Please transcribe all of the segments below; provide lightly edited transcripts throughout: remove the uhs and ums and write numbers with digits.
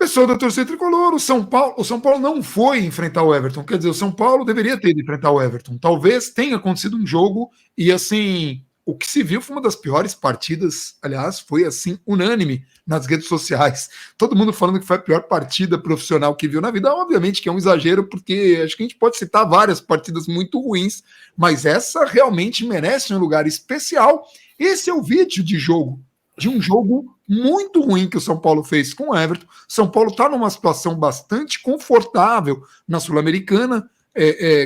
Pessoa da torcida tricolor, o São Paulo não foi enfrentar o Everton. Quer dizer, o São Paulo deveria ter ido enfrentar o Everton. Talvez tenha acontecido um jogo e, assim, o que se viu foi uma das piores partidas. Aliás, foi, assim, unânime nas redes sociais. Todo mundo falando que foi a pior partida profissional que viu na vida. Obviamente que é um exagero, porque acho que a gente pode citar várias partidas muito ruins, mas essa realmente merece um lugar especial. Esse é o vídeo de um jogo muito ruim que o São Paulo fez com o Everton. São Paulo está numa situação bastante confortável na Sul-Americana,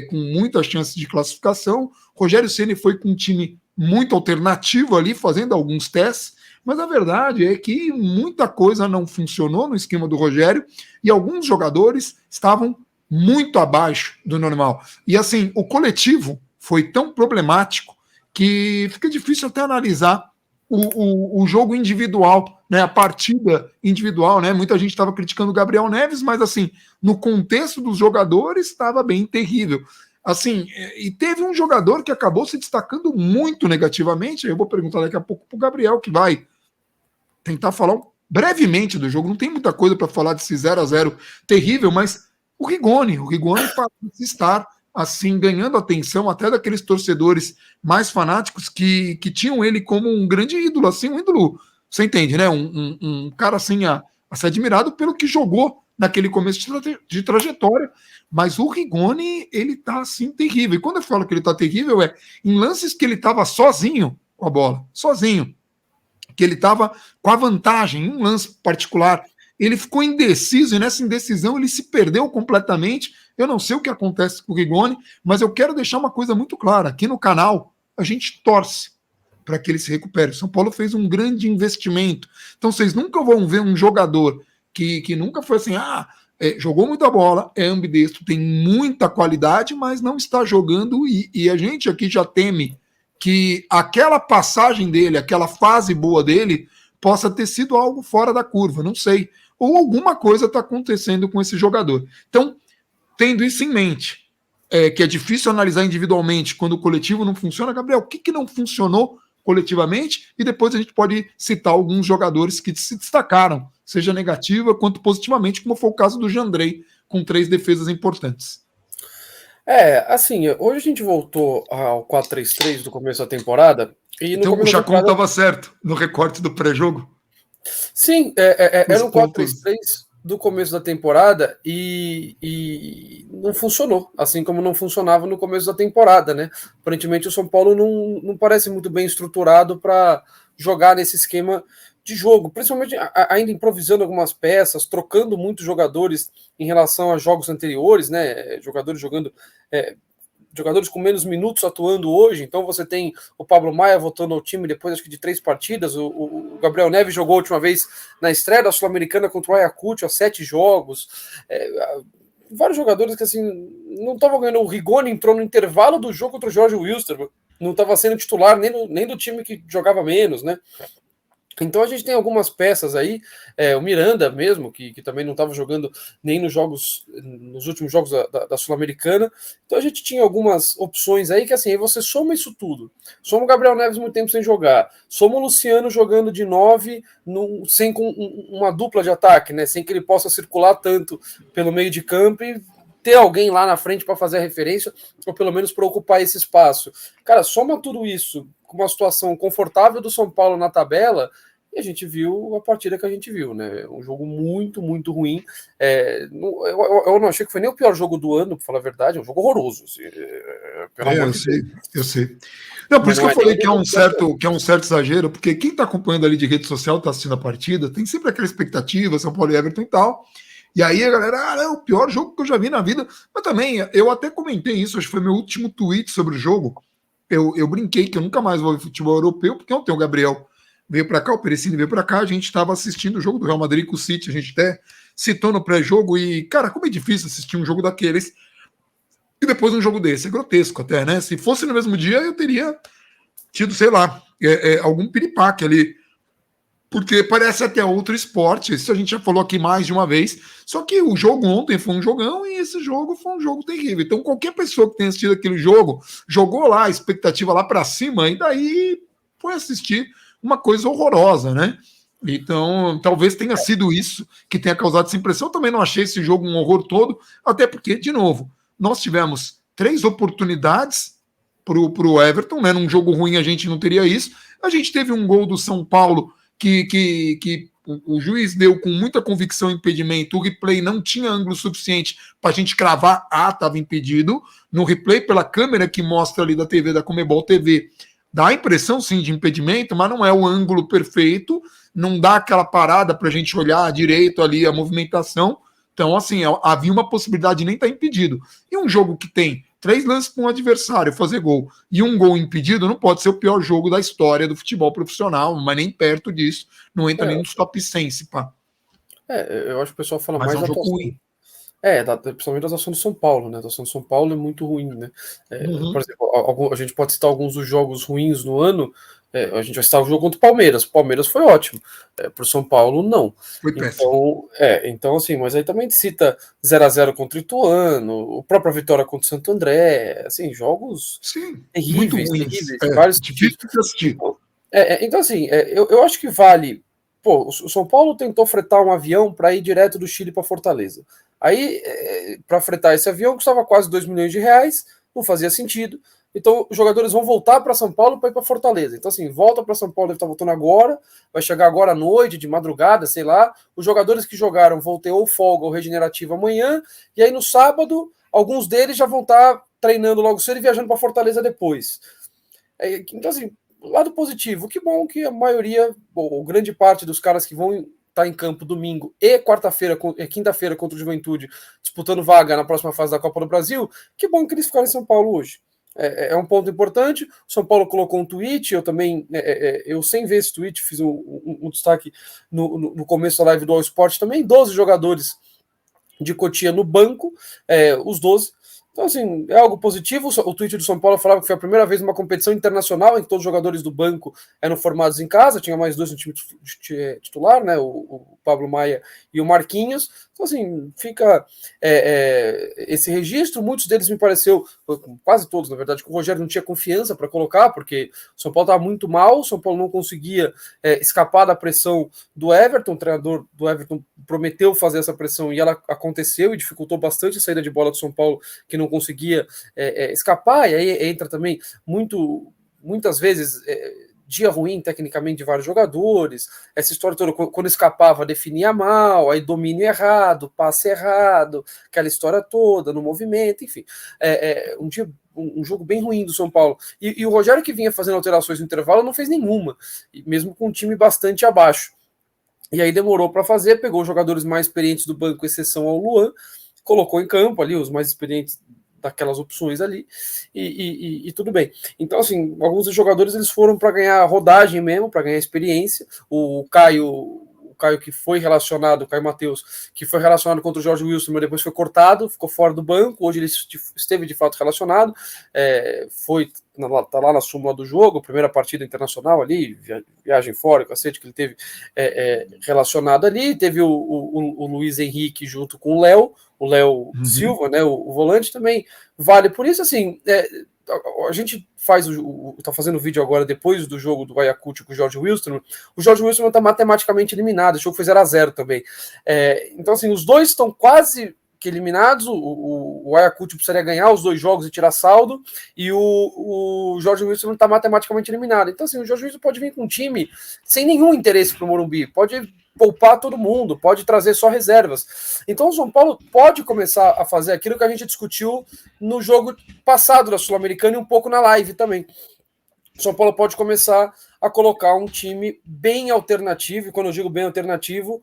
com muitas chances de classificação. Rogério Ceni foi com um time muito alternativo ali, fazendo alguns testes, mas a verdade é que muita coisa não funcionou no esquema do Rogério e alguns jogadores estavam muito abaixo do normal. E assim, o coletivo foi tão problemático que fica difícil até analisar o jogo individual, né, a partida individual, né? Muita gente estava criticando o Gabriel Neves, mas assim, no contexto dos jogadores estava bem terrível. Assim, e teve um jogador que acabou se destacando muito negativamente. Eu vou perguntar daqui a pouco para o Gabriel, que vai tentar falar brevemente do jogo. Não tem muita coisa para falar desse 0-0 terrível, mas o Rigoni parece estar assim, ganhando atenção até daqueles torcedores mais fanáticos que tinham ele como um grande ídolo, assim, um ídolo, você entende, né? Um cara assim a ser admirado pelo que jogou naquele começo de trajetória, mas o Rigoni, ele tá assim terrível. E quando eu falo que ele tá terrível, é em lances que ele tava sozinho com a bola, sozinho, que ele tava com a vantagem, em um lance particular, ele ficou indeciso, e nessa indecisão ele se perdeu completamente. Eu não sei o que acontece com o Rigoni, mas eu quero deixar uma coisa muito clara. Aqui no canal, a gente torce para que ele se recupere. O São Paulo fez um grande investimento. Então, vocês nunca vão ver um jogador que nunca foi assim, jogou muita bola, é ambidestro, tem muita qualidade, mas não está jogando, e a gente aqui já teme que aquela passagem dele, aquela fase boa dele, possa ter sido algo fora da curva, não sei. Ou alguma coisa está acontecendo com esse jogador. Então, tendo isso em mente, que é difícil analisar individualmente quando o coletivo não funciona, Gabriel, o que não funcionou coletivamente? E depois a gente pode citar alguns jogadores que se destacaram, seja negativa quanto positivamente, como foi o caso do Jandrei, com 3 defesas importantes. Assim, hoje a gente voltou ao 4-3-3 do começo da temporada. E no então começo o Chacon estava certo no recorte do pré-jogo? Sim, era um 4-3-3 do começo da temporada e não funcionou, assim como não funcionava no começo da temporada, né? Aparentemente o São Paulo não parece muito bem estruturado para jogar nesse esquema de jogo, principalmente ainda improvisando algumas peças, trocando muitos jogadores em relação a jogos anteriores, né? Jogadores com menos minutos atuando hoje. Então você tem o Pablo Maia voltando ao time depois acho que de 3 partidas, o Gabriel Neves jogou a última vez na estreia da Sul-Americana contra o Ayacucho, há 7 jogos, vários jogadores que assim não estavam ganhando. O Rigoni entrou no intervalo do jogo contra o Jorge Wilstermann, não estava sendo titular nem do time que jogava menos, né? Então a gente tem algumas peças aí, o Miranda mesmo, que também não estava jogando nem nos últimos jogos da Sul-Americana. Então a gente tinha algumas opções aí que assim, aí você soma isso tudo. Soma o Gabriel Neves muito tempo sem jogar, soma o Luciano jogando de 9, sem com uma dupla de ataque, né? Sem que ele possa circular tanto pelo meio de campo e ter alguém lá na frente para fazer a referência, ou pelo menos para ocupar esse espaço. Cara, soma tudo isso com uma situação confortável do São Paulo na tabela, e a gente viu a partida que a gente viu, né? Um jogo muito, muito ruim. Eu não achei que foi nem o pior jogo do ano, para falar a verdade, é um jogo horroroso. Assim, pelo amor de Deus. Eu sei. Não, por isso que eu falei que é um certo exagero, porque quem está acompanhando ali de rede social, está assistindo a partida, tem sempre aquela expectativa, São Paulo e Everton e tal. E aí a galera, é o pior jogo que eu já vi na vida. Mas também, eu até comentei isso, acho que foi meu último tweet sobre o jogo. Eu brinquei que eu nunca mais vou ver futebol europeu, porque ontem o Gabriel veio para cá, o Perecini veio para cá, a gente estava assistindo o jogo do Real Madrid com o City, a gente até citou no pré-jogo, e, cara, como é difícil assistir um jogo daqueles e depois um jogo desse, é grotesco até, né? Se fosse no mesmo dia, eu teria tido, sei lá, algum piripaque ali, porque parece até outro esporte, isso a gente já falou aqui mais de uma vez, só que o jogo ontem foi um jogão e esse jogo foi um jogo terrível. Então qualquer pessoa que tenha assistido aquele jogo, jogou lá a expectativa lá para cima e daí foi assistir uma coisa horrorosa, né? Então, talvez tenha sido isso que tenha causado essa impressão. Eu também não achei esse jogo um horror todo, até porque, de novo, nós tivemos 3 oportunidades para o Everton, né? Num jogo ruim a gente não teria isso. A gente teve um gol do São Paulo que o juiz deu com muita convicção impedimento. O replay não tinha ângulo suficiente para a gente cravar, estava impedido. No replay, pela câmera que mostra ali da TV, da Comebol TV, dá a impressão sim de impedimento, mas não é o ângulo perfeito, não dá aquela parada para a gente olhar direito ali a movimentação. Então, assim, havia uma possibilidade de nem estar impedido. E um jogo que tem 3 lances para um adversário fazer gol e um gol impedido não pode ser o pior jogo da história do futebol profissional, mas nem perto disso. Não entra nem nos top 100, se pá. Eu acho que o pessoal fala Mas mais é um da jogo atuação. ruim. Principalmente a atuação do São Paulo, né? A atuação do São Paulo é muito ruim, né? Por Uhum. exemplo, a gente pode citar alguns dos jogos ruins no ano. A gente vai citar o jogo contra o Palmeiras. O Palmeiras foi ótimo. Para o São Paulo, não. Foi péssimo. Então, assim, mas aí também cita 0-0 contra o Ituano, a própria vitória contra o Santo André, assim, jogos Sim, muito terríveis, ruins. terríveis, em vários sentidos. Difícil de assistir. Então assim, eu acho que vale. Pô, o São Paulo tentou fretar um avião para ir direto do Chile para Fortaleza. Aí, para fretar esse avião, custava quase 2 milhões de reais, não fazia sentido. Então, os jogadores vão voltar para São Paulo para ir para Fortaleza. Então, assim, volta para São Paulo, deve estar voltando agora, vai chegar agora à noite, de madrugada, sei lá. Os jogadores que jogaram vão ter ou folga ou regenerativa amanhã, e aí no sábado, alguns deles já vão estar treinando logo cedo e viajando para Fortaleza depois. Então, assim, lado positivo, que bom que a maioria, ou grande parte dos caras que vão estar em campo domingo e quarta-feira, quinta-feira contra o Juventude, disputando vaga na próxima fase da Copa do Brasil, que bom que eles ficaram em São Paulo hoje. É um ponto importante. O São Paulo colocou um tweet, eu também, eu sem ver esse tweet, fiz um destaque no começo da live do All Sport também, 12 jogadores de Cotia no banco, os 12. Então, assim, é algo positivo. O tweet do São Paulo falava que foi a primeira vez numa competição internacional em que todos os jogadores do banco eram formados em casa, tinha mais 2 no time titular, né? O Pablo Maia e o Marquinhos. Então, assim, fica esse registro. Muitos deles me pareceu, quase todos, na verdade, que o Rogério não tinha confiança para colocar, porque o São Paulo estava muito mal, o São Paulo não conseguia escapar da pressão do Everton. O treinador do Everton prometeu fazer essa pressão e ela aconteceu e dificultou bastante a saída de bola do São Paulo, que não conseguia escapar, e aí entra também muitas vezes dia ruim tecnicamente de vários jogadores, essa história toda, quando escapava, definia mal, aí domínio errado, passe errado, aquela história toda, no movimento, enfim. Um jogo bem ruim do São Paulo. E o Rogério, que vinha fazendo alterações no intervalo, não fez nenhuma, mesmo com um time bastante abaixo. E aí demorou para fazer, pegou os jogadores mais experientes do banco, exceção ao Luan, colocou em campo ali os mais experientes daquelas opções ali, e tudo bem. Então, assim, alguns dos jogadores eles foram para ganhar rodagem mesmo, para ganhar experiência. O Caio que foi relacionado, o Caio Matheus, que foi relacionado contra o Jorge Wilson, mas depois foi cortado, ficou fora do banco. Hoje ele esteve de fato relacionado, tá lá na súmula do jogo, primeira partida internacional ali, viagem fora, cacete, que ele teve relacionado ali. Teve o Luiz Henrique junto com o Léo Silva, né, o volante também vale por isso. Assim, a gente tá fazendo vídeo agora depois do jogo do Ayacucho com o Jorge Wilson. O Jorge Wilson está matematicamente eliminado, o jogo foi 0-0 também. Então, assim, os dois estão quase que eliminados. O Ayacucho precisaria ganhar os 2 jogos e tirar saldo, e o Jorge Wilson não está matematicamente eliminado. Então, assim, o Jorge Wilson pode vir com um time sem nenhum interesse para o Morumbi, pode poupar todo mundo, pode trazer só reservas. Então o São Paulo pode começar a fazer aquilo que a gente discutiu no jogo passado da Sul-Americana e um pouco na live também. O São Paulo pode começar a colocar um time bem alternativo, e quando eu digo bem alternativo,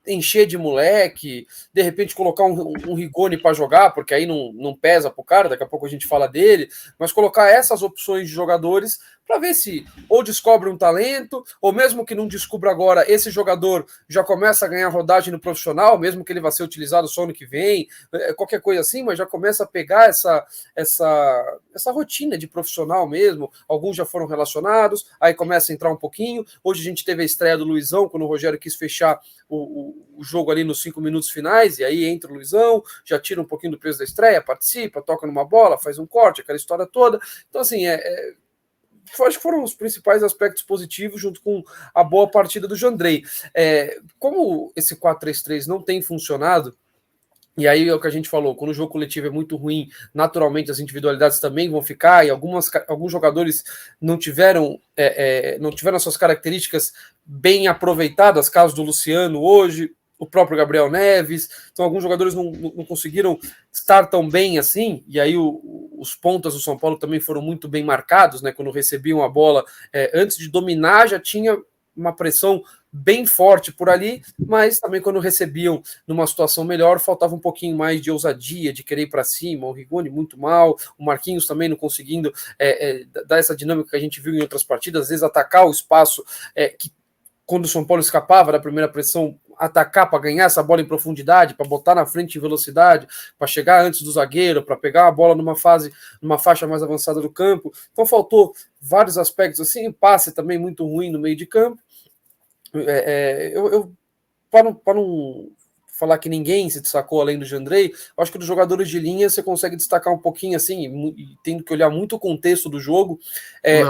encher de moleque, de repente colocar um Rigoni para jogar, porque aí não pesa pro cara, daqui a pouco a gente fala dele, mas colocar essas opções de jogadores para ver se ou descobre um talento, ou mesmo que não descubra agora, esse jogador já começa a ganhar rodagem no profissional, mesmo que ele vá ser utilizado só no que vem, qualquer coisa assim, mas já começa a pegar essa rotina de profissional mesmo. Alguns já foram relacionados, aí começa a entrar um pouquinho. Hoje a gente teve a estreia do Luizão, quando o Rogério quis fechar o jogo ali nos 5 minutos finais, e aí entra o Luizão, já tira um pouquinho do peso da estreia, participa, toca numa bola, faz um corte, aquela história toda. Então, assim, acho que foram os principais aspectos positivos, junto com a boa partida do Jandrei. Como esse 4-3-3 não tem funcionado, e aí é o que a gente falou, quando o jogo coletivo é muito ruim, naturalmente as individualidades também vão ficar, e alguns jogadores não tiveram as suas características bem aproveitadas, caso do Luciano hoje, o próprio Gabriel Neves, então alguns jogadores não conseguiram estar tão bem assim, e aí os pontas do São Paulo também foram muito bem marcados, né, quando recebiam a bola, antes de dominar já tinha uma pressão bem forte por ali, mas também quando recebiam numa situação melhor, faltava um pouquinho mais de ousadia, de querer ir para cima. O Rigoni muito mal, o Marquinhos também não conseguindo dar essa dinâmica que a gente viu em outras partidas, às vezes atacar o espaço que quando o São Paulo escapava da primeira pressão, atacar para ganhar essa bola em profundidade, para botar na frente em velocidade, para chegar antes do zagueiro, para pegar a bola numa faixa mais avançada do campo. Então faltou vários aspectos assim, passe também muito ruim no meio de campo. Para não falar que ninguém se destacou além do Jandrei, acho que dos jogadores de linha você consegue destacar um pouquinho assim, e tendo que olhar muito o contexto do jogo,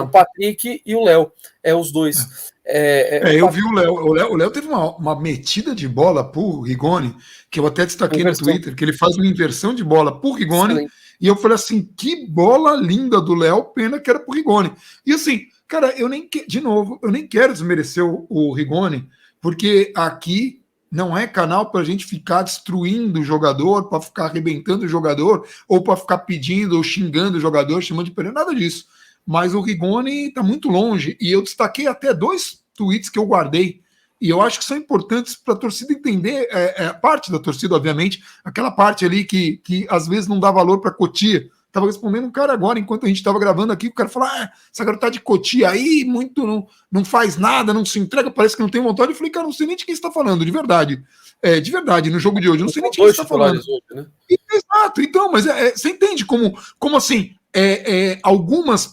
o Patrick e o Léo, os dois. Eu vi o Léo. O Léo teve uma metida de bola por Rigoni, que eu até destaquei no Twitter, que ele faz uma inversão de bola por Rigoni, excelente. E eu falei assim, que bola linda do Léo, pena que era por Rigoni. E assim, cara, eu nem quero desmerecer o Rigoni, porque aqui não é canal para a gente ficar destruindo o jogador, para ficar arrebentando o jogador, ou para ficar pedindo ou xingando o jogador, chamando de perdão, nada disso. Mas o Rigoni está muito longe, e eu destaquei até 2 tweets que eu guardei, e eu acho que são importantes para a torcida entender, parte da torcida, obviamente, aquela parte ali que às vezes não dá valor para Cotia. Estava respondendo um cara agora, enquanto a gente estava gravando aqui, o cara falou, essa garota de Cotia aí, muito não faz nada, não se entrega, parece que não tem vontade. Eu falei, cara, não sei nem de quem você está falando, de verdade. De verdade, no jogo de hoje, não sei nem de quem você está falando. Hoje, né? Exato, então, mas você entende como assim, algumas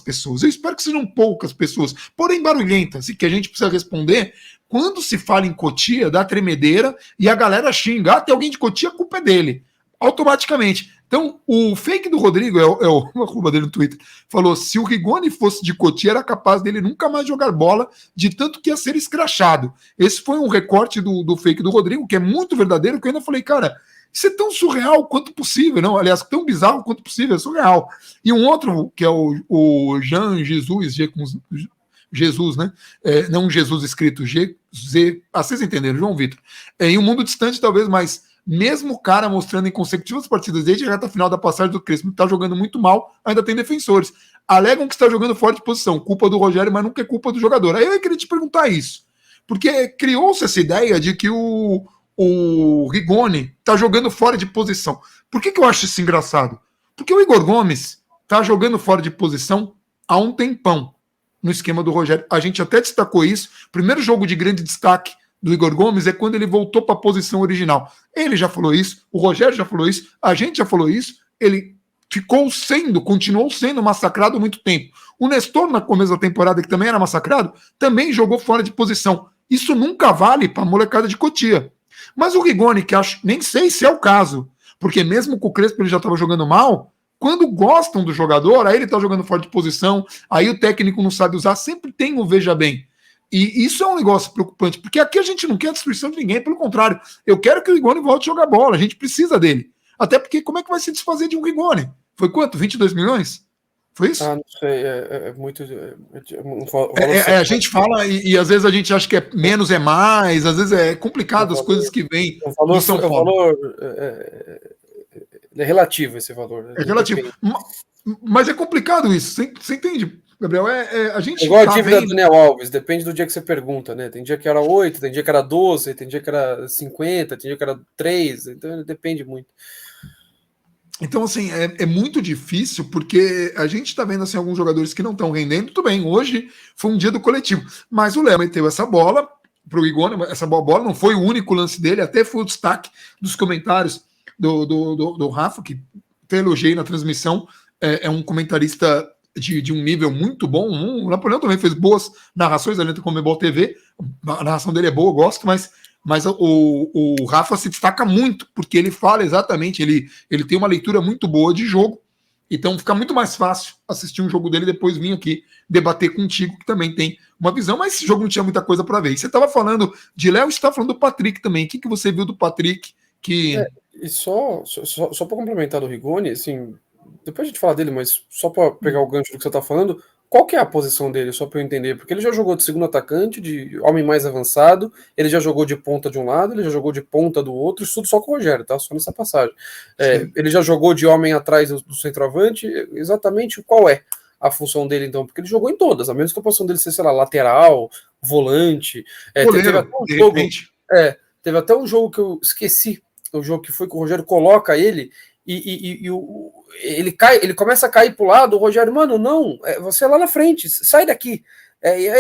pessoas, eu espero que sejam poucas pessoas, porém barulhentas, e que a gente precisa responder, quando se fala em Cotia, dá tremedeira, e a galera xinga, tem alguém de Cotia, a culpa é dele, automaticamente. Então, o fake do Rodrigo, o arroba dele no Twitter, falou, se o Rigoni fosse de Cotia, era capaz dele nunca mais jogar bola, de tanto que ia ser escrachado. Esse foi um recorte do fake do Rodrigo, que é muito verdadeiro, que eu ainda falei, cara, isso é tão surreal quanto possível, não? Aliás, tão bizarro quanto possível, é surreal. E um outro, que é o Jean Jesus, né? Não Jesus escrito G, Z, vocês entenderam, João Vitor. Em um mundo distante, talvez, mas mesmo o cara mostrando em consecutivas partidas, desde a reta final da passagem do Crespo, que está jogando muito mal, ainda tem defensores. Alegam que está jogando fora de posição, culpa do Rogério, mas nunca é culpa do jogador. Aí eu queria te perguntar isso, porque criou-se essa ideia de que o Rigoni está jogando fora de posição. Por que eu acho isso engraçado? Porque o Igor Gomes está jogando fora de posição há um tempão no esquema do Rogério. A gente até destacou isso. Primeiro jogo de grande destaque do Igor Gomes é quando ele voltou para a posição original. Ele já falou isso, o Rogério já falou isso, a gente já falou isso, ele continuou sendo massacrado há muito tempo. O Nestor, na começo da temporada, que também era massacrado, também jogou fora de posição. Isso nunca vale para a molecada de Cotia. Mas o Rigoni, que acho, nem sei se é o caso, porque mesmo com o Crespo ele já estava jogando mal, quando gostam do jogador, aí ele está jogando fora de posição, aí o técnico não sabe usar, sempre tem o veja bem. E isso é um negócio preocupante, porque aqui a gente não quer a destruição de ninguém, pelo contrário, eu quero que o Rigoni volte a jogar bola, a gente precisa dele. Até porque como é que vai se desfazer de um Rigoni? Foi quanto? 22 milhões? Foi isso? Não sei, muito... a gente fala e às vezes a gente acha que menos é mais, às vezes é complicado as coisas que vêm do São Paulo. O valor é relativo esse valor. É relativo. Mas é complicado isso, você entende, Gabriel? A gente igual a dívida do Daniel Alves, depende do dia que você pergunta, né? Tem dia que era 8, tem dia que era 12, tem dia que era 50, tem dia que era 3, então depende muito. Então, assim, é muito difícil, porque a gente está vendo assim, alguns jogadores que não estão rendendo. Tudo bem, hoje foi um dia do coletivo, mas o Léo meteu essa bola para o Igor, essa bola não foi o único lance dele, até foi o destaque dos comentários do Rafa, que até elogiei na transmissão, é um comentarista de um nível muito bom. O Napoleão também fez boas narrações ali no Comebol TV, a narração dele é boa, eu gosto, mas o Rafa se destaca muito, porque ele fala exatamente, ele tem uma leitura muito boa de jogo, Então fica muito mais fácil assistir um jogo dele e depois vir aqui debater contigo, que também tem uma visão, mas esse jogo não tinha muita coisa para ver. E você estava falando de Léo, você estava falando do Patrick também. O que você viu do Patrick? E só para complementar do Rigoni, assim, depois a gente fala dele, mas só para pegar o gancho do que você está falando, qual que é a posição dele, só para eu entender? Porque ele já jogou de segundo atacante, de homem mais avançado, ele já jogou de ponta de um lado, ele já jogou de ponta do outro, isso tudo só com o Rogério, tá? Só nessa passagem. Ele já jogou de homem atrás do centroavante, exatamente qual é a função dele, então? Porque ele jogou em todas, a menos que a posição dele seja, sei lá, lateral, volante, Goleiro, de repente. teve até um jogo que eu esqueci, o jogo que foi que o Rogério coloca ele ele começa a cair pro lado, o Rogério, mano, não, você é lá na frente, sai daqui.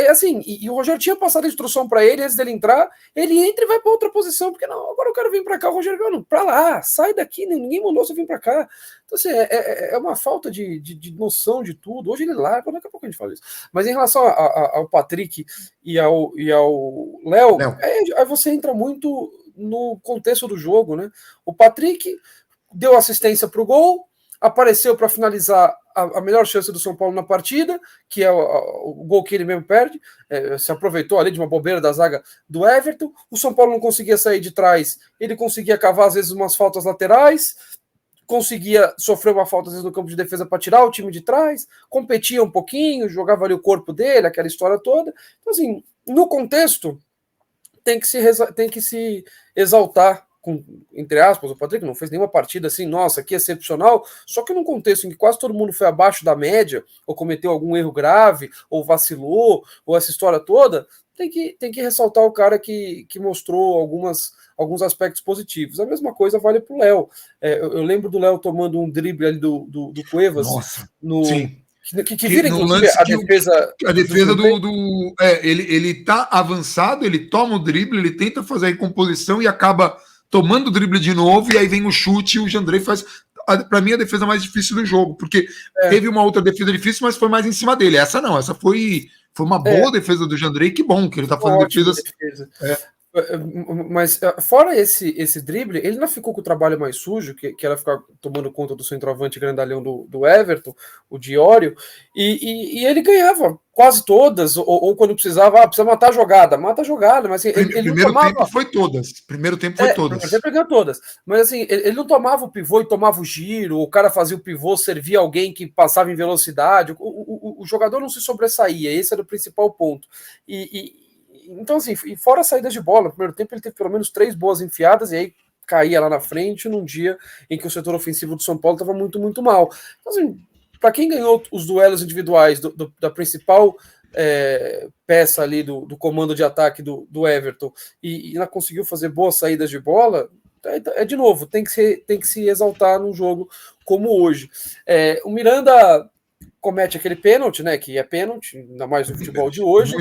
Assim, o Rogério tinha passado a instrução para ele antes dele entrar, ele entra e vai para outra posição, porque não, agora eu quero vir para cá, o Rogério, mano, para lá, sai daqui, ninguém mandou você vir para cá. Então, assim, é uma falta de noção de tudo. Hoje ele larga, daqui a pouco a gente fala isso. Mas em relação ao Patrick e ao Léo, aí você entra muito no contexto do jogo, né? O Patrick deu assistência para o gol, apareceu para finalizar a melhor chance do São Paulo na partida, que é o gol que ele mesmo perde, se aproveitou ali de uma bobeira da zaga do Everton, o São Paulo não conseguia sair de trás, ele conseguia cavar às vezes umas faltas laterais, conseguia sofrer uma falta às vezes no campo de defesa para tirar o time de trás, competia um pouquinho, jogava ali o corpo dele, aquela história toda. Então, assim, no contexto, tem que se exaltar, entre aspas, o Patrick não fez nenhuma partida assim, nossa, que excepcional, só que num contexto em que quase todo mundo foi abaixo da média, ou cometeu algum erro grave, ou vacilou, ou essa história toda, tem que ressaltar o cara que mostrou alguns aspectos positivos. A mesma coisa vale para o Léo. Eu lembro do Léo tomando um drible ali do Cuevas. Nossa, sim. Que vira, inclusive, a defesa ele tá avançado, ele toma o drible, ele tenta fazer a recomposição e acaba tomando o drible de novo, e aí vem o chute e o Jandrei faz. Para mim, a defesa mais difícil do jogo, porque teve uma outra defesa difícil, mas foi mais em cima dele. Essa não, essa foi uma boa defesa do Jandrei, que bom que ele tá fazendo defesas. Mas fora esse drible, ele não ficou com o trabalho mais sujo, que era ficar tomando conta do centroavante grandalhão do Everton, o Diório, e ele ganhava quase todas, ou quando precisava, precisa matar a jogada, mas assim, ele primeiro tempo foi todas. Primeiro tempo foi todas. Primeiro tempo ganhou todas. Mas assim, ele não tomava o pivô e tomava o giro, o cara fazia o pivô, servia alguém que passava em velocidade, o jogador não se sobressaía, esse era o principal ponto. Então, assim, e fora as saídas de bola, no primeiro tempo ele teve pelo menos 3 boas enfiadas, e aí caía lá na frente num dia em que o setor ofensivo do São Paulo estava muito, muito mal. Então, assim, para quem ganhou os duelos individuais da principal peça ali do comando de ataque do Everton e ainda conseguiu fazer boas saídas de bola, de novo, tem que se exaltar num jogo como hoje. O Miranda comete aquele pênalti, né? Que é pênalti, ainda mais no futebol de hoje.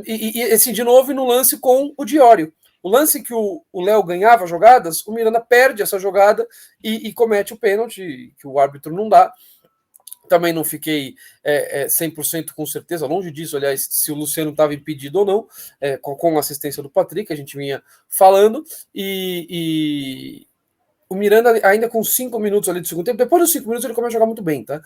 E assim, de novo, no lance com o Diório. O lance que o Léo ganhava jogadas, o Miranda perde essa jogada e comete o pênalti, que o árbitro não dá. Também não fiquei 100% com certeza, longe disso, aliás, se o Luciano estava impedido ou não, com a assistência do Patrick, a gente vinha falando, e o Miranda, ainda com 5 minutos ali do segundo tempo, depois dos 5 minutos ele começa a jogar muito bem, tá?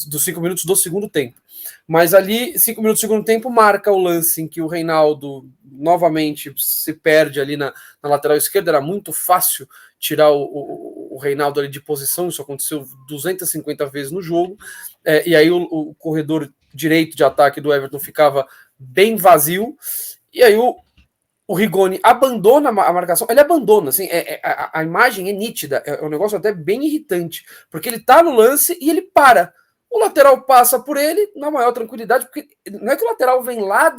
Dos 5 minutos do segundo tempo. Mas ali, 5 minutos do segundo tempo, marca o lance em que o Reinaldo novamente se perde ali na lateral esquerda. Era muito fácil tirar o Reinaldo ali de posição, isso aconteceu 250 vezes no jogo. E aí o corredor direito de ataque do Everton ficava bem vazio. E aí o Rigoni abandona a marcação, ele abandona, assim, a imagem é nítida, é um negócio até bem irritante, porque ele tá no lance e ele para. O lateral passa por ele na maior tranquilidade, porque não é que o lateral vem lá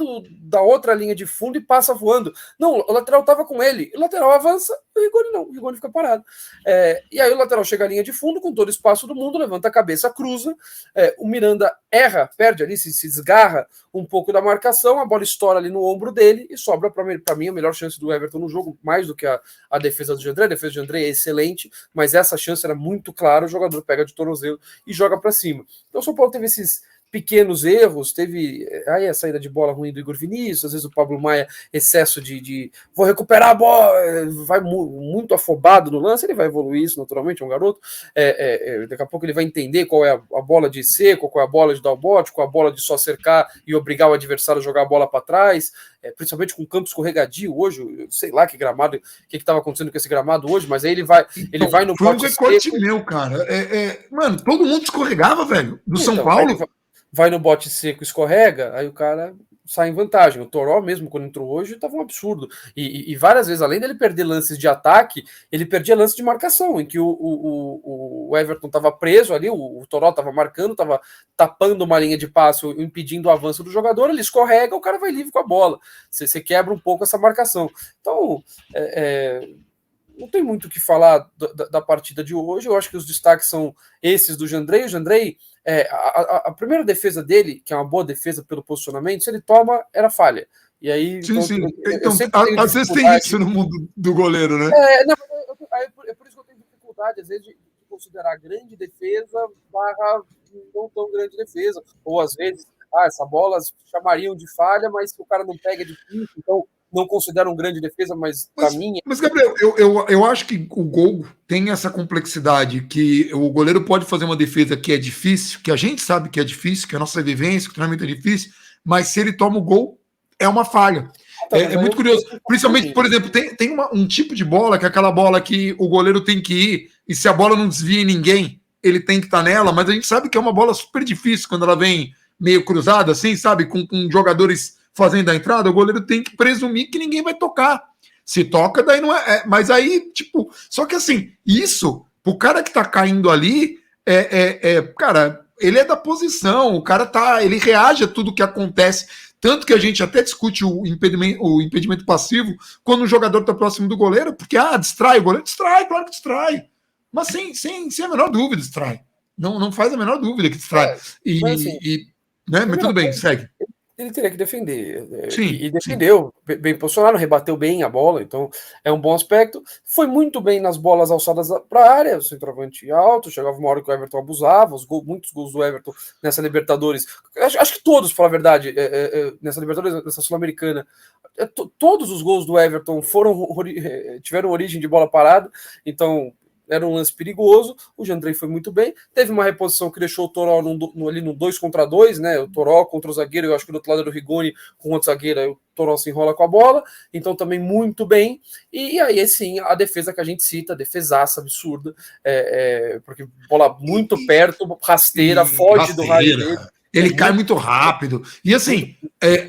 da outra linha de fundo e passa voando. Não, o lateral estava com ele. O lateral avança, o Rigoni não. O Rigoni fica parado. E aí o lateral chega à linha de fundo, com todo o espaço do mundo, levanta a cabeça, cruza. O Miranda erra, perde ali, se desgarra um pouco da marcação, a bola estoura ali no ombro dele e sobra para mim a melhor chance do Everton no jogo, mais do que a defesa do Jandrei. A defesa do Jandrei é excelente, mas essa chance era muito clara, o jogador pega de tornozelo e joga para cima. Então o São Paulo teve esses pequenos erros, teve aí a saída de bola ruim do Igor Vinícius, às vezes o Pablo Maia, excesso de vou recuperar a bola, vai muito afobado no lance, ele vai evoluir isso naturalmente, é um garoto, daqui a pouco ele vai entender qual é a bola de seco, qual é a bola de dar o bote, qual é a bola de só cercar e obrigar o adversário a jogar a bola para trás, principalmente com campo escorregadio hoje, sei lá que gramado, o que estava acontecendo com esse gramado hoje, mas aí ele vai no foi um recorte meu, cara. Mano, todo mundo escorregava, velho, do São Paulo. Vai no bote seco, escorrega, aí o cara sai em vantagem. O Toró mesmo, quando entrou hoje, estava um absurdo. E várias vezes, além dele perder lances de ataque, ele perdia lances de marcação, em que o Everton estava preso ali, o Toró estava marcando, estava tapando uma linha de passe, impedindo o avanço do jogador, ele escorrega, o cara vai livre com a bola. Você quebra um pouco essa marcação. Então, não tem muito o que falar da partida de hoje. Eu acho que os destaques são esses do Jandrei. O Jandrei, a primeira defesa dele, que é uma boa defesa pelo posicionamento, se ele toma, era falha. E aí, sim, sim. Então, às vezes tem isso no mundo do goleiro, né? É por isso que eu tenho dificuldade, às vezes, de considerar grande defesa barra não tão grande defesa. Ou às vezes, essa bola chamariam de falha, mas se o cara não pega é difícil, então não considero um grande defesa, mas para mim... Mas, Gabriel, eu acho que o gol tem essa complexidade, que o goleiro pode fazer uma defesa que é difícil, que a gente sabe que é difícil, que a nossa vivência, que o treinamento é difícil, mas se ele toma o gol, é uma falha. É muito curioso. Principalmente, por exemplo, tem um tipo de bola, que é aquela bola que o goleiro tem que ir, e se a bola não desvia em ninguém, ele tem que estar nela, mas a gente sabe que é uma bola super difícil quando ela vem meio cruzada, assim, sabe, com jogadores fazendo a entrada, o goleiro tem que presumir que ninguém vai tocar. Se toca, daí não é. Mas aí, tipo, só que assim, isso, pro cara que tá caindo ali, cara, ele é da posição, o cara ele reage a tudo que acontece. Tanto que a gente até discute o impedimento passivo quando o jogador tá próximo do goleiro, porque, distrai o goleiro, distrai, claro que distrai. Mas sem a menor dúvida, distrai. Não faz a menor dúvida que distrai. Mas tudo bem, segue. Ele teria que defender. Sim, e defendeu, sim. Bem posicionado, rebateu bem a bola, então é um bom aspecto. Foi muito bem nas bolas alçadas para a área, o centroavante alto, chegava uma hora que o Everton abusava, muitos gols do Everton nessa Libertadores. Acho que todos, para falar a verdade, nessa Libertadores, nessa Sul-Americana, todos os gols do Everton tiveram origem de bola parada, então era um lance perigoso, o Jandrei foi muito bem, teve uma reposição que deixou o Toró ali no 2 contra 2, né, o Toró contra o zagueiro, eu acho que do outro lado era o Rigoni com outro zagueiro, aí o Toró se enrola com a bola, então também muito bem, e aí sim, a defesa que a gente cita, defesaça absurda, porque bola muito perto, rasteira, foge do raio dele. Ele cai muito rápido, e assim,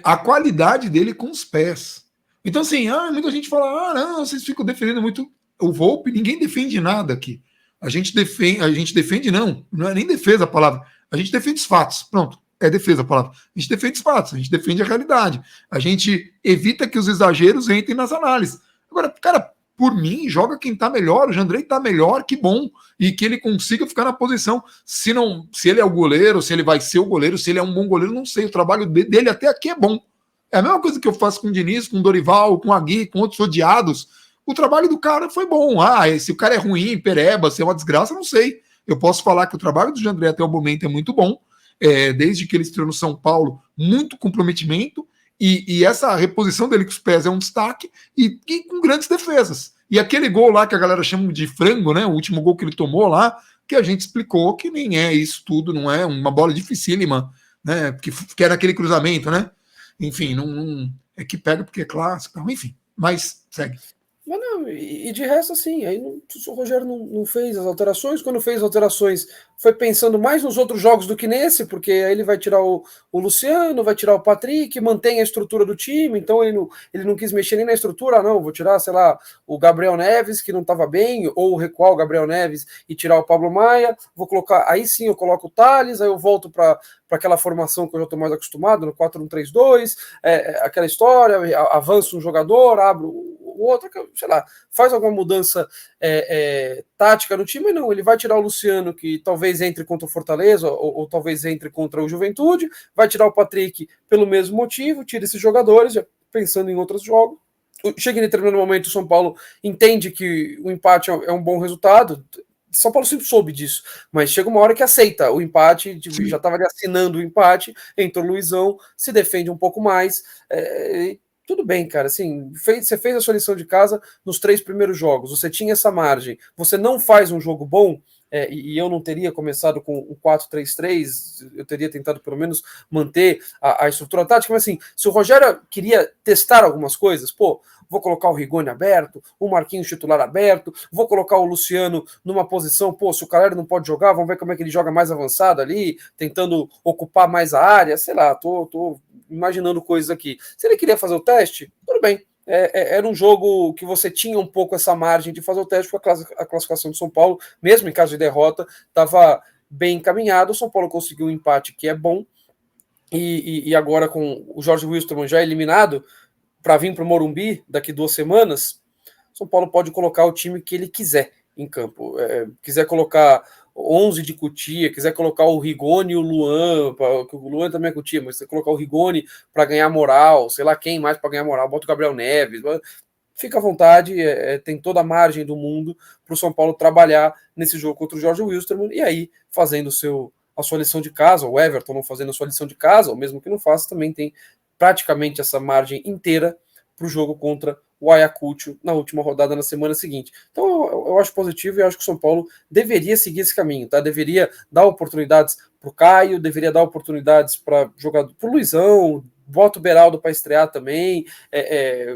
a qualidade dele com os pés. Então assim, muita gente fala, não, vocês ficam defendendo muito o Volpe, ninguém defende nada aqui. A gente defende não é nem defesa a palavra, a gente defende os fatos, pronto, é defesa a palavra. A gente defende os fatos, a gente defende a realidade, a gente evita que os exageros entrem nas análises. Agora, cara, por mim, joga quem tá melhor, o Jandrei tá melhor, que bom, e que ele consiga ficar na posição, se ele é o goleiro, se ele vai ser o goleiro, se ele é um bom goleiro, não sei, o trabalho dele até aqui é bom. É a mesma coisa que eu faço com o Diniz, com o Dorival, com o Agui, com outros odiados. O trabalho do cara foi bom. Se o cara é ruim, pereba, se é uma desgraça, não sei. Eu posso falar que o trabalho do Jandrei até o momento é muito bom, desde que ele estreou no São Paulo, muito comprometimento, e essa reposição dele com os pés é um destaque, e com grandes defesas. E aquele gol lá que a galera chama de frango, né? O último gol que ele tomou lá, que a gente explicou que nem é isso tudo, não é uma bola dificílima, né? Que era aquele cruzamento, né? Enfim, não é que pega porque é clássico, enfim, mas segue. Mas não, e de resto, assim, aí o Rogério não fez as alterações. Quando fez as alterações, foi pensando mais nos outros jogos do que nesse, porque aí ele vai tirar o Luciano, vai tirar o Patrick, mantém a estrutura do time, então ele não quis mexer nem na estrutura, não, vou tirar, sei lá, o Gabriel Neves, que não estava bem, ou recuar o Gabriel Neves e tirar o Pablo Maia, vou colocar, aí sim eu coloco o Thales, aí eu volto para aquela formação que eu já estou mais acostumado, no 4-1-3-2, aquela história, avanço um jogador, abro o outro, sei lá, faz alguma mudança tática no time, não, ele vai tirar o Luciano, que talvez entre contra o Fortaleza, ou talvez entre contra o Juventude, vai tirar o Patrick pelo mesmo motivo, tira esses jogadores, já pensando em outros jogos. Chega em determinado momento, o São Paulo entende que o empate é um bom resultado, São Paulo sempre soube disso, mas chega uma hora que aceita o empate, já estava assinando o empate, entrou o Luizão, se defende um pouco mais, tudo bem, cara, assim, você fez a sua lição de casa nos 3 primeiros jogos, você tinha essa margem, você não faz um jogo bom, e eu não teria começado com o 4-3-3, eu teria tentado pelo menos manter a estrutura tática, mas assim, se o Rogério queria testar algumas coisas, pô, vou colocar o Rigoni aberto, o Marquinhos titular aberto, vou colocar o Luciano numa posição, pô, se o Caleri não pode jogar, vamos ver como é que ele joga mais avançado ali, tentando ocupar mais a área, sei lá, tô imaginando coisas aqui. Se ele queria fazer o teste, tudo bem. Era um jogo que você tinha um pouco essa margem de fazer o teste, porque a classificação do São Paulo, mesmo em caso de derrota, estava bem encaminhado. O São Paulo conseguiu um empate que é bom, e agora com o Jorge Wilstermann já eliminado, para vir para o Morumbi daqui 2 semanas, São Paulo pode colocar o time que ele quiser em campo. Quiser colocar 11 de Cotia, quiser colocar o Rigoni e o Luan, o Luan também é Cotia, mas você colocar o Rigoni para ganhar moral, sei lá quem mais para ganhar moral, bota o Gabriel Neves, fica à vontade, tem toda a margem do mundo para o São Paulo trabalhar nesse jogo contra o Jorge Wilstermann, e aí fazendo a sua lição de casa, o Everton não fazendo a sua lição de casa, ou mesmo que não faça, também tem praticamente essa margem inteira para o jogo contra o Ayacucho na última rodada na semana seguinte. Então eu acho positivo e acho que o São Paulo deveria seguir esse caminho, tá? Deveria dar oportunidades para o Caio, deveria dar oportunidades para jogador, para o Luizão, bota o Beraldo para estrear também,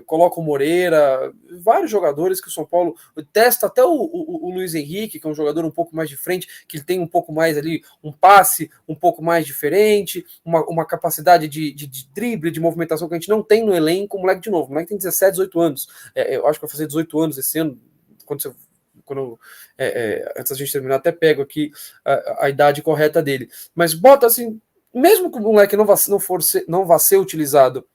coloca o Moreira, vários jogadores que o São Paulo testa, até o Luiz Henrique, que é um jogador um pouco mais de frente, que ele tem um pouco mais ali, um passe um pouco mais diferente, uma capacidade de drible, de movimentação que a gente não tem no elenco. O moleque, de novo, o moleque tem 17, 18 anos, eu acho que vai fazer 18 anos esse ano, antes da gente terminar, até pego aqui a idade correta dele, mas bota assim, mesmo que o moleque não vá ser utilizado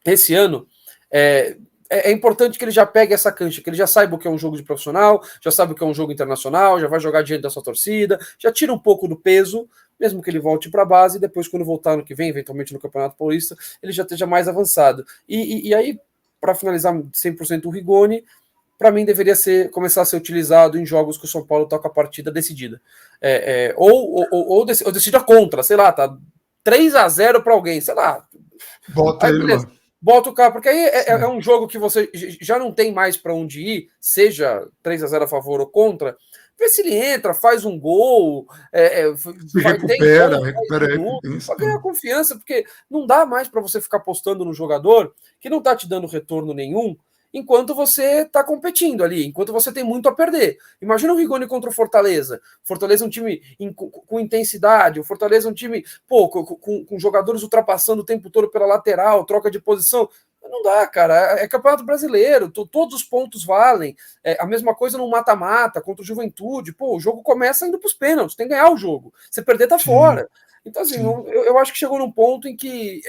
esse ano, é importante que ele já pegue essa cancha, que ele já saiba o que é um jogo de profissional, já sabe o que é um jogo internacional, já vai jogar diante da sua torcida, já tira um pouco do peso, mesmo que ele volte para a base, e depois, quando voltar no que vem, eventualmente no Campeonato Paulista, ele já esteja mais avançado. E aí, para finalizar 100% o Rigoni, para mim deveria começar a ser utilizado em jogos que o São Paulo está com a partida decidida. Ou decidida contra, sei lá, tá 3-0 para alguém, sei lá. Bota aí, ele lá. Bota o cara, porque aí é um jogo que você já não tem mais para onde ir, seja 3-0 a favor ou contra. Vê se ele entra, faz um gol, recupera para ganhar confiança, porque não dá mais para você ficar apostando no jogador que não está te dando retorno nenhum, enquanto você está competindo ali, enquanto você tem muito a perder. Imagina o Rigoni contra o Fortaleza. Fortaleza é um time com intensidade, o Fortaleza é um time com jogadores ultrapassando o tempo todo pela lateral, troca de posição. Não dá, cara. É Campeonato Brasileiro, todos os pontos valem. A mesma coisa no mata-mata, contra o Juventude. O jogo começa indo para os pênaltis, tem que ganhar o jogo. Se perder, tá fora. Então, assim, eu acho que chegou num ponto em que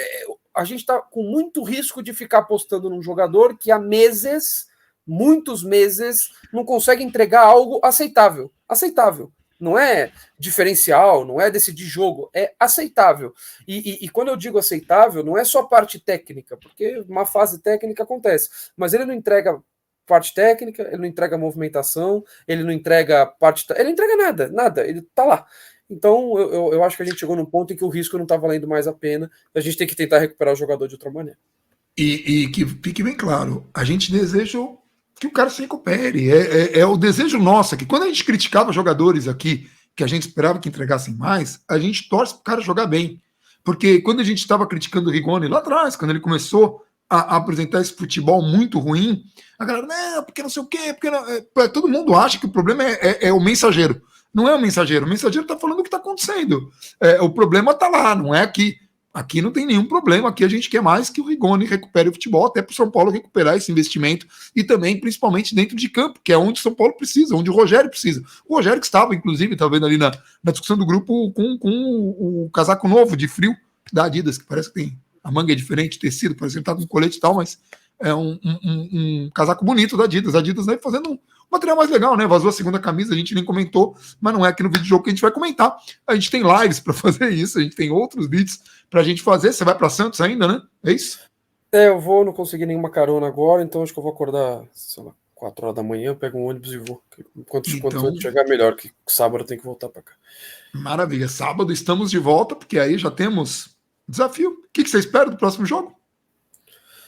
a gente está com muito risco de ficar apostando num jogador que há meses, muitos meses, não consegue entregar algo aceitável. Aceitável. Não é diferencial, não é decidir jogo, é aceitável. E quando eu digo aceitável, não é só parte técnica, porque uma fase técnica acontece, mas ele não entrega parte técnica, ele não entrega movimentação, ele não entrega ele não entrega nada, ele tá lá. Então, eu acho que a gente chegou num ponto em que o risco não está valendo mais a pena. A gente tem que tentar recuperar o jogador de outra maneira. E que fique bem claro, a gente deseja que o cara se recupere. É o desejo nosso aqui. Quando a gente criticava jogadores aqui, que a gente esperava que entregassem mais, a gente torce para o cara jogar bem. Porque quando a gente estava criticando o Rigoni lá atrás, quando ele começou a apresentar esse futebol muito ruim, a galera, não, porque não sei o quê, porque não... todo mundo acha que o problema é o mensageiro. Não é o mensageiro está falando o que está acontecendo. O problema está lá, não é aqui. Aqui não tem nenhum problema, aqui a gente quer mais que o Rigoni recupere o futebol, até para o São Paulo recuperar esse investimento, e também, principalmente, dentro de campo, que é onde o São Paulo precisa, onde o Rogério precisa. O Rogério que estava, inclusive, tá vendo ali na discussão do grupo, com o casaco novo de frio da Adidas, que parece que tem a manga é diferente, tecido, parece que ele tá com colete e tal, mas é um casaco bonito da Adidas. A Adidas vai fazendo um material mais legal, né? Vazou a segunda camisa, a gente nem comentou, mas não é aqui no vídeo jogo que a gente vai comentar. A gente tem lives para fazer isso, a gente tem outros vídeos pra gente fazer. Você vai para Santos ainda, né? É isso? Eu não consegui nenhuma carona agora, então acho que eu vou acordar, sei lá, 4 horas da manhã, eu pego um ônibus e vou. Quanto Então, antes chegar, melhor, que sábado eu tenho que voltar para cá. maravilha. Sábado estamos de volta, porque aí já temos desafio. O que você espera do próximo jogo?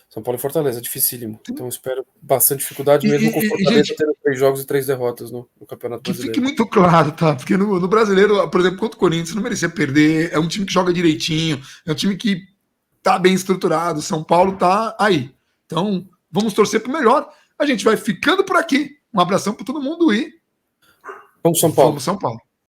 São Paulo e Fortaleza, dificílimo. Então espero bastante dificuldade, mesmo com o Fortaleza gente, tendo 3 jogos e 3 derrotas no Campeonato que Brasileiro. fique muito claro, tá? Porque no Brasileiro, por exemplo, contra o Corinthians, não merecia perder. É um time que joga direitinho, é um time que tá bem estruturado. São Paulo tá aí. Então, vamos torcer pro melhor. A gente vai ficando por aqui. Um abração para todo mundo e Vamos, São Paulo. vamos, São Paulo.